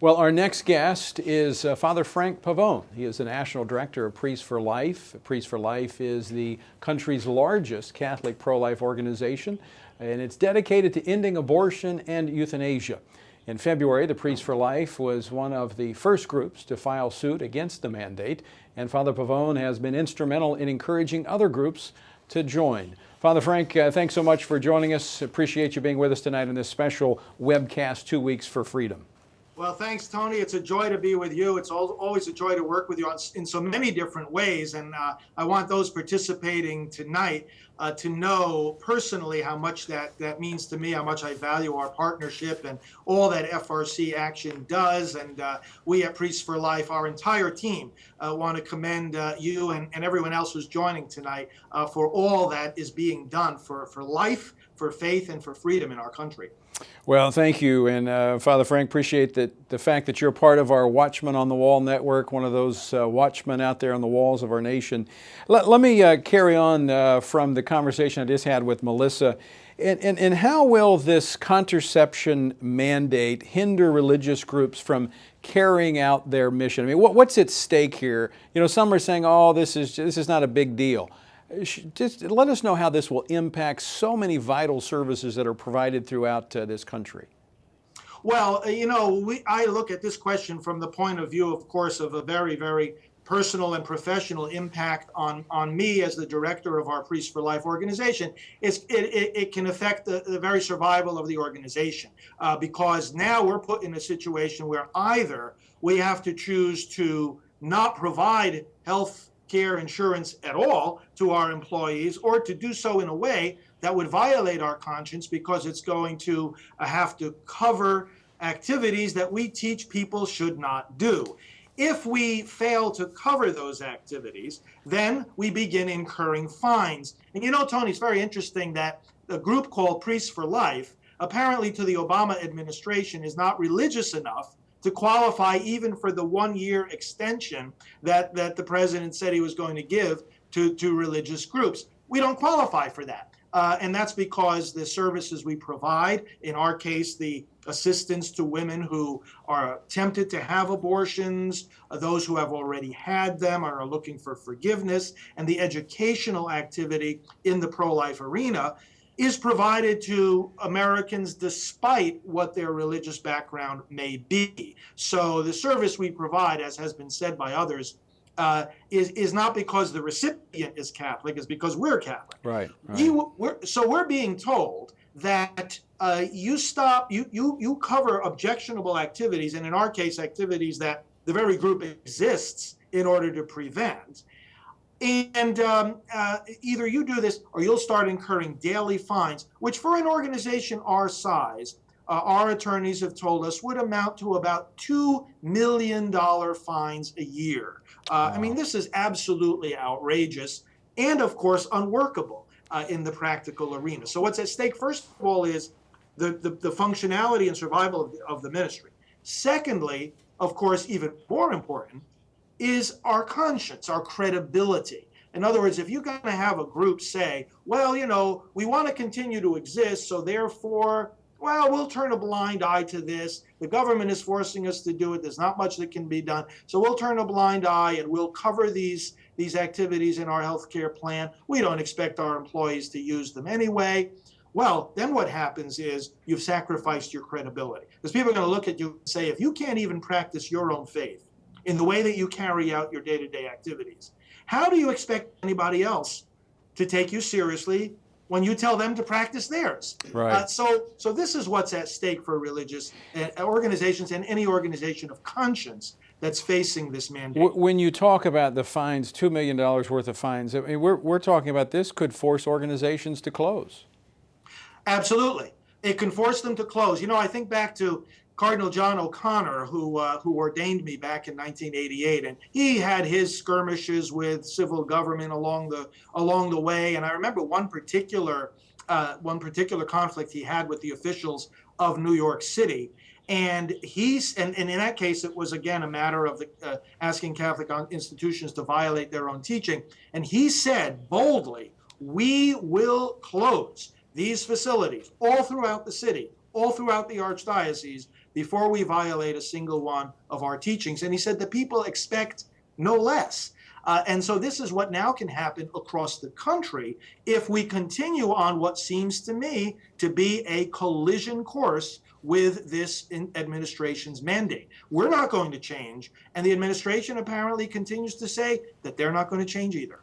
Well, our next guest is Father Frank Pavone. He is the National Director of Priests for Life. Priests for Life is the country's largest Catholic pro-life organization, and it's dedicated to ending abortion and euthanasia. In February, the Priests for Life was one of the first groups to file suit against the mandate, and Father Pavone has been instrumental in encouraging other groups to join. Father Frank, thanks so much for joining us. Appreciate you being with us tonight in this special webcast, 2 Weeks for Freedom. Well, thanks, Tony. It's a joy to be with you. It's always a joy to work with you in so many different ways. And I want those participating tonight to know personally how much that means to me, how much I value our partnership and all that FRC action does. And we at Priests for Life, our entire team, want to commend you and everyone else who's joining tonight for all that is being done for life, for faith, and for freedom in our country. Well, thank you. And Father Frank, appreciate the fact that you're part of our Watchmen on the Wall network, one of those watchmen out there on the walls of our nation. Let me carry on from the conversation I just had with Melissa. And how will this contraception mandate hinder religious groups from carrying out their mission? I mean, what's at stake here? You know, some are saying, oh, this is not a big deal. Just let us know how this will impact so many vital services that are provided throughout this country. Well, you know, I look at this question from the point of view, of course, of a very, very personal and professional impact on me as the director of our Priests for Life organization. It can affect the very survival of the organization because now we're put in a situation where either we have to choose to not provide health care insurance at all to our employees, or to do so in a way that would violate our conscience because it's going to have to cover activities that we teach people should not do. If we fail to cover those activities, then we begin incurring fines. And you know, Tony, it's very interesting that a group called Priests for Life, apparently to the Obama administration, is not religious enough to qualify even for the 1-year extension that the president said he was going to give to religious groups. We don't qualify for that. And that's because the services we provide, in our case, the assistance to women who are tempted to have abortions, those who have already had them or are looking for forgiveness, and the educational activity in the pro-life arena is provided to Americans despite what their religious background may be. So the service we provide, as has been said by others, is not because the recipient is Catholic, it's because we're Catholic. Right. So we're being told that you cover objectionable activities, and in our case, activities that the very group exists in order to prevent. And either you do this or you'll start incurring daily fines, which for an organization our size, our attorneys have told us would amount to about $2 million fines a year. I mean, this is absolutely outrageous and, of course, unworkable in the practical arena. So what's at stake, first of all, is the functionality and survival of the ministry. Secondly, of course, even more important, is our conscience, our credibility. In other words, if you're going to have a group say, well, you know, we want to continue to exist, so therefore, well, we'll turn a blind eye to this. The government is forcing us to do it. There's not much that can be done. So we'll turn a blind eye and we'll cover these activities in our health care plan. We don't expect our employees to use them anyway. Well, then what happens is you've sacrificed your credibility. Because people are going to look at you and say, if you can't even practice your own faith in the way that you carry out your day-to-day activities, how do you expect anybody else to take you seriously when you tell them to practice theirs? Right. So this is what's at stake for religious organizations and any organization of conscience that's facing this mandate. When you talk about the fines, $2 million worth of fines, I mean, we're talking about this could force organizations to close. Absolutely. It can force them to close. You know, I think back to Cardinal John O'Connor, who ordained me back in 1988, and he had his skirmishes with civil government along the way. And I remember one particular conflict he had with the officials of New York City. And in that case, it was again a matter of asking Catholic institutions to violate their own teaching. And he said boldly, "We will close these facilities all throughout the city, all throughout the archdiocese, before we violate a single one of our teachings. And he said the people expect no less. And so this is what now can happen across the country if we continue on what seems to me to be a collision course with this administration's mandate. We're not going to change, and the administration apparently continues to say that they're not going to change either.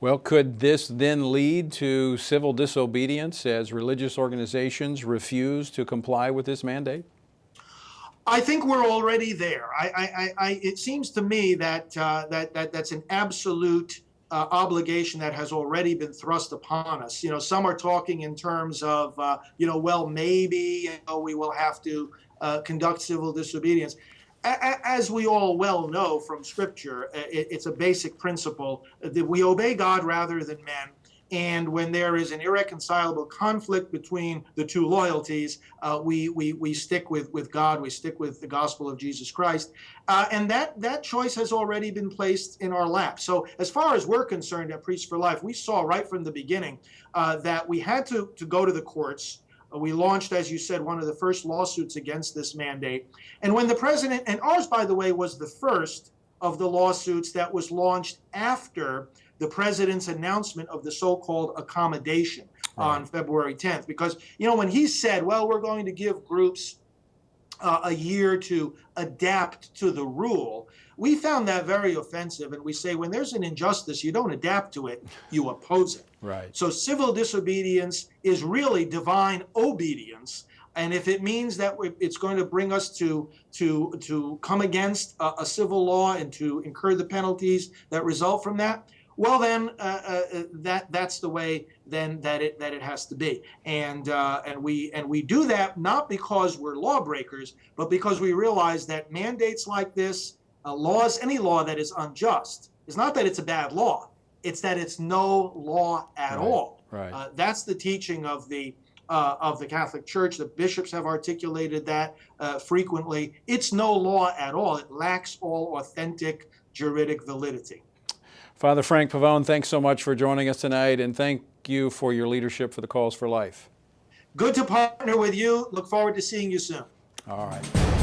Well, could this then lead to civil disobedience as religious organizations refuse to comply with this mandate? I think we're already there. It seems to me that that's an absolute obligation that has already been thrust upon us. You know, some are talking in terms of, well, maybe we will have to conduct civil disobedience. As we all well know from Scripture, it's a basic principle that we obey God rather than men. And when there is an irreconcilable conflict between the two loyalties, we stick with God, we stick with the gospel of Jesus Christ. And that choice has already been placed in our lap. So as far as we're concerned at Priests for Life, we saw right from the beginning that we had to go to the courts. We launched, as you said, one of the first lawsuits against this mandate. And when the president, and ours, by the way, was the first of the lawsuits that was launched after the president's announcement of the so-called accommodation on February 10th. Because, when he said, well, we're going to give groups a year to adapt to the rule, we found that very offensive. And we say, when there's an injustice, you don't adapt to it, you oppose it. Right. So civil disobedience is really divine obedience. And if it means that it's going to bring us to come against a civil law and to incur the penalties that result from that, well, then that's the way then that it has to be, and we do that not because we're lawbreakers, but because we realize that mandates like this, any law that is unjust, is not that it's a bad law, it's that it's no law at all. Right. That's the teaching of the Catholic Church. The bishops have articulated that frequently. It's no law at all. It lacks all authentic juridic validity. Father Frank Pavone, thanks so much for joining us tonight, and thank you for your leadership for the Cause for Life. Good to partner with you. Look forward to seeing you soon. All right.